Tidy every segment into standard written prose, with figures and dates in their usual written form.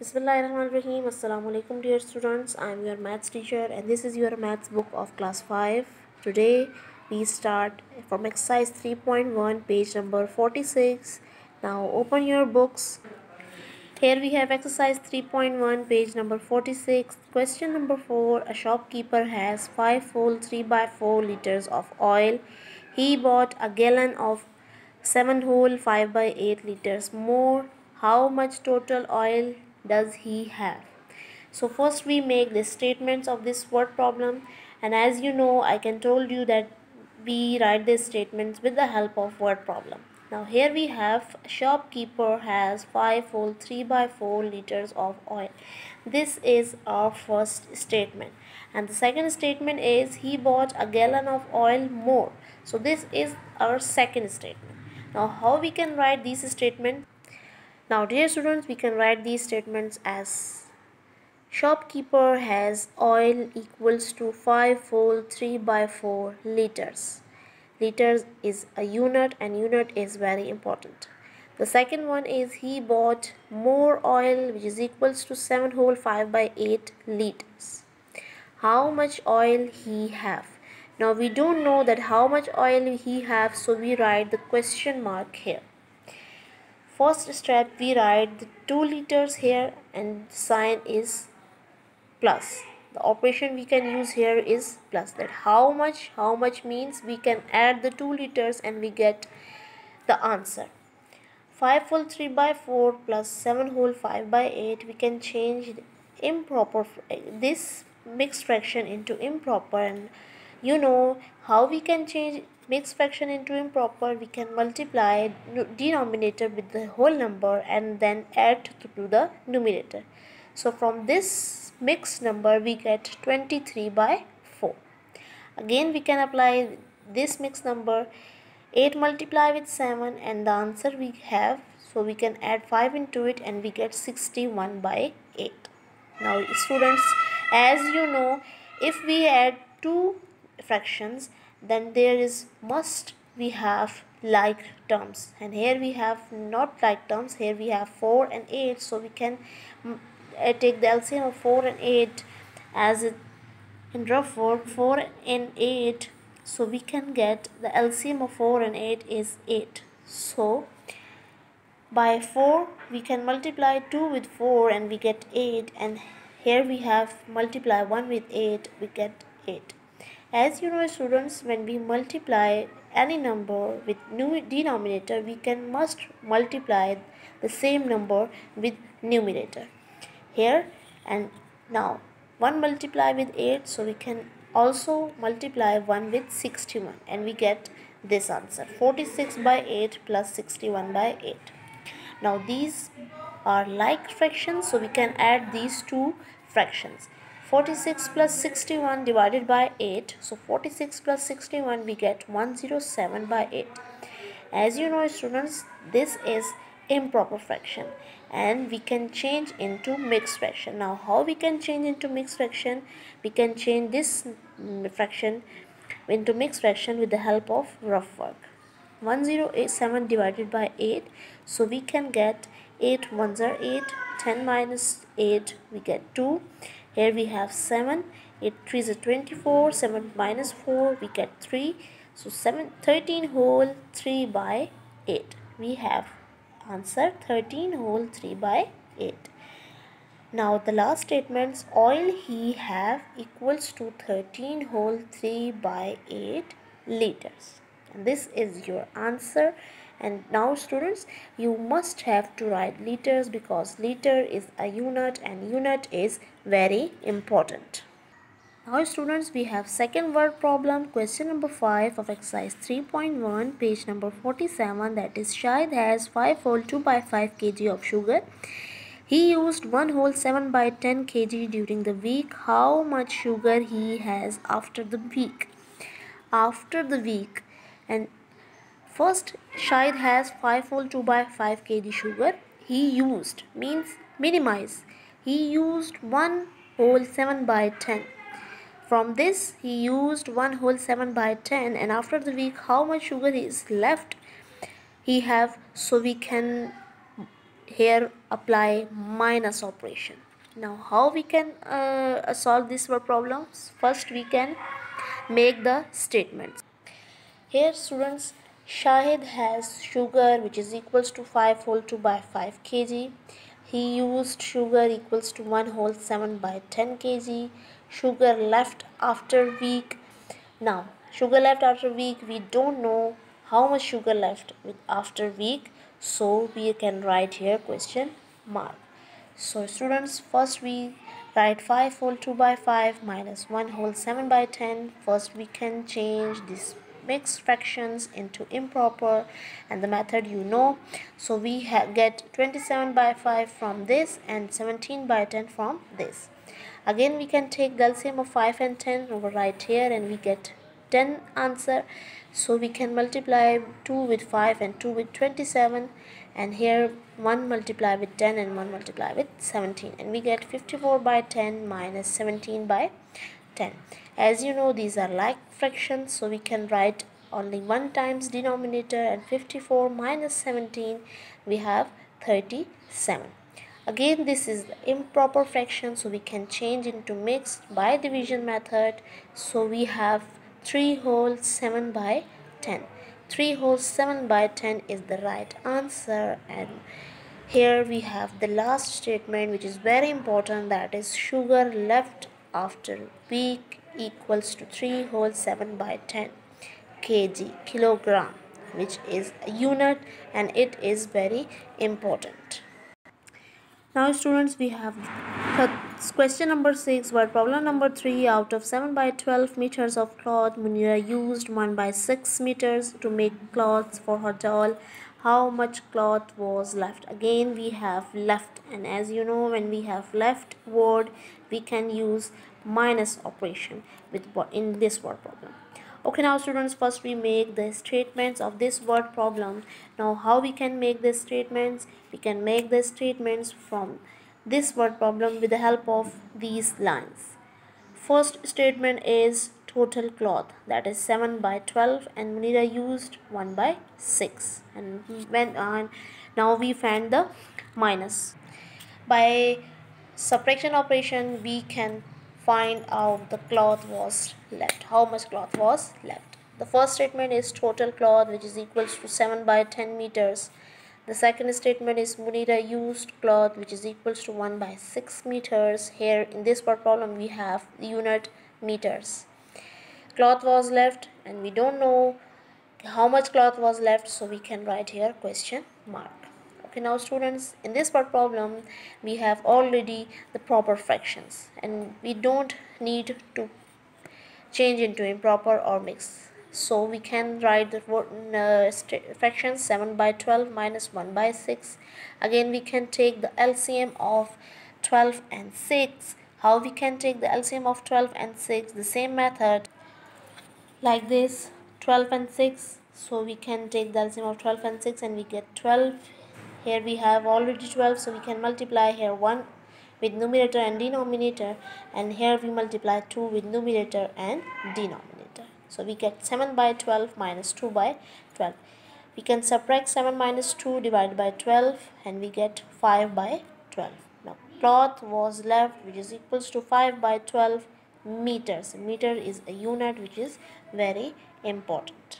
Bismillahirrahmanirrahim. Assalamu alaikum dear students. I am your maths teacher and this is your maths book of class 5. Today we start from exercise 3.1 page number 46. Now open your books. Here we have exercise 3.1 page number 46. Question number 4. A shopkeeper has 5 full 3 by 4 liters of oil. He bought a gallon of 7 whole 5 by 8 liters more. How much total oil does he have? So first we make the statements of this word problem, and as you know I can told you that we write these statements with the help of word problem. Now here we have shopkeeper has 5 full 3 by 4 liters of oil. This is our first statement, and the second statement is he bought a gallon of oil more. So this is our second statement. Now how we can write these statements? Now dear students, we can write these statements as shopkeeper has oil equals to 5 full 3 by 4 liters. Liters is a unit and unit is very important. The second one is he bought more oil which is equals to 7 whole 5 by 8 liters. How much oil he have? Now we don't know that how much oil he have, so we write the question mark here. First step we write the 2 liters here and sign is plus. The operation we can use here is plus. That how much means we can add the 2 liters and we get the answer. 5 full 3 by 4 plus 7 whole 5 by 8. We can change improper this mixed fraction into improper, and you know how we can change mixed fraction into improper. We can multiply denominator with the whole number and then add to the numerator. So from this mixed number we get 23 by 4. Again we can apply this mixed number. 8 multiply with 7 and the answer we have, so we can add 5 into it and we get 61 by 8. Now students, as you know, if we add two fractions then there is must we have like terms, and here we have not like terms. Here we have 4 and 8, so we can take the LCM of 4 and 8 as in rough form 4 and 8. So we can get the LCM of 4 and 8 is 8. So by 4 we can multiply 2 with 4 and we get 8, and here we have multiply 1 with 8, we get 8. As you know students, when we multiply any number with new denominator, we can must multiply the same number with numerator here. And now 1 multiply with 8, so we can also multiply 1 with 61 and we get this answer 46 by 8 plus 61 by 8. Now these are like fractions, so we can add these two fractions. 46 plus 61 divided by 8, so 46 plus 61 we get 107 by 8. As you know students, this is improper fraction and we can change into mixed fraction. Now how we can change into mixed fraction? We can change this fraction into mixed fraction with the help of rough work. 1087 divided by 8, so we can get 8 ones are 8, 10 minus 8 we get 2. Here we have 7, 8 3s are 24, 7 minus 4 we get 3. So 13 whole 3 by 8. We have answer 13 whole 3 by 8. Now the last statements, oil he have equals to 13 whole 3 by 8 liters. And this is your answer. And now students, you must have to write liters because liter is a unit and unit is very important. Now students, we have second word problem, question number 5 of exercise 3.1 page number 47, that is Shahid has 5 whole 2 by 5 kg of sugar. He used 1 whole 7 by 10 kg during the week. How much sugar he has after the week? After the week, and first Shahid has 5 whole 2 by 5 kg sugar. He used means minimize. He used 1 whole 7 by 10. From this he used 1 whole 7 by 10, and after the week how much sugar is left he have, so we can here apply minus operation. Now how we can solve these word problems? First we can make the statements. Here students, Shahid has sugar which is equals to 5 whole 2 by 5 kg. He used sugar equals to 1 whole 7 by 10 kg. Sugar left after week. Now sugar left after week, we don't know how much sugar left after week, so we can write here question mark. So students, first we write 5 whole 2 by 5 minus 1 whole 7 by 10. First we can change these mixed fractions into improper, and the method you know. So we get 27 by 5 from this and 17 by 10 from this. Again we can take the LCM of 5 and 10 over right here, and we get 10 answer. So we can multiply 2 with 5 and 2 with 27, and here 1 multiply with 10 and 1 multiply with 17, and we get 54 by 10 minus 17 by 10. As you know, these are like fractions, so we can write only 1 times denominator, and 54 minus 17 we have 37. Again this is the improper fraction, so we can change into mixed by division method. So we have 3 whole 7 by 10. 3 whole 7 by 10 is the right answer. And here we have the last statement, which is very important, that is sugar left after week equals to 3 whole 7 by 10 kg, kilogram, which is a unit, and it is very important. Now students, we have question number 6, word problem number 3. Out of 7 by 12 meters of cloth, Munira used 1 by 6 meters to make cloths for her doll. How much cloth was left? Again we have left, and as you know, when we have left word, we can use minus operation with in this word problem. Okay, now students, first we make the statements of this word problem. Now how we can make the statements? We can make the statements from this word problem with the help of these lines. First statement is total cloth, that is 7 by 12, and Munira used 1 by 6, and now we find the minus. By subtraction operation we can find out the cloth was left, how much cloth was left. The first statement is total cloth, which is equals to 7 by 10 meters. The second statement is Munira used cloth, which is equals to 1 by 6 meters. Here in this part problem we have the unit meters. Cloth was left, and we don't know how much cloth was left, so we can write here question mark. Okay, now students, in this part problem we have already the proper fractions, and we don't need to change into improper or mix. So we can write the fractions 7 by 12 minus 1 by 6. Again we can take the LCM of 12 and 6. How we can take the LCM of 12 and 6? The same method, like this, 12 and 6. So we can take the LCM of 12 and 6, and we get 12. Here we have already 12, so we can multiply here 1 with numerator and denominator, and here we multiply 2 with numerator and denominator. So we get 7 by 12 minus 2 by 12. We can subtract 7 minus 2 divided by 12, and we get 5 by 12. Now cloth was left, which is equals to 5 by 12 meters. Meter is a unit, which is very important.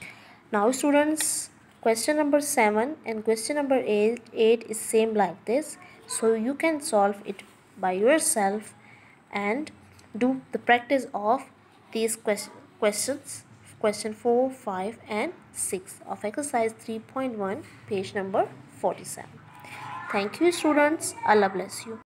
Now students, question number 7 and question number 8 is same like this, so you can solve it by yourself and do the practice of these questions, question 4, 5 and 6 of exercise 3.1, page number 47. Thank you students. Allah bless you.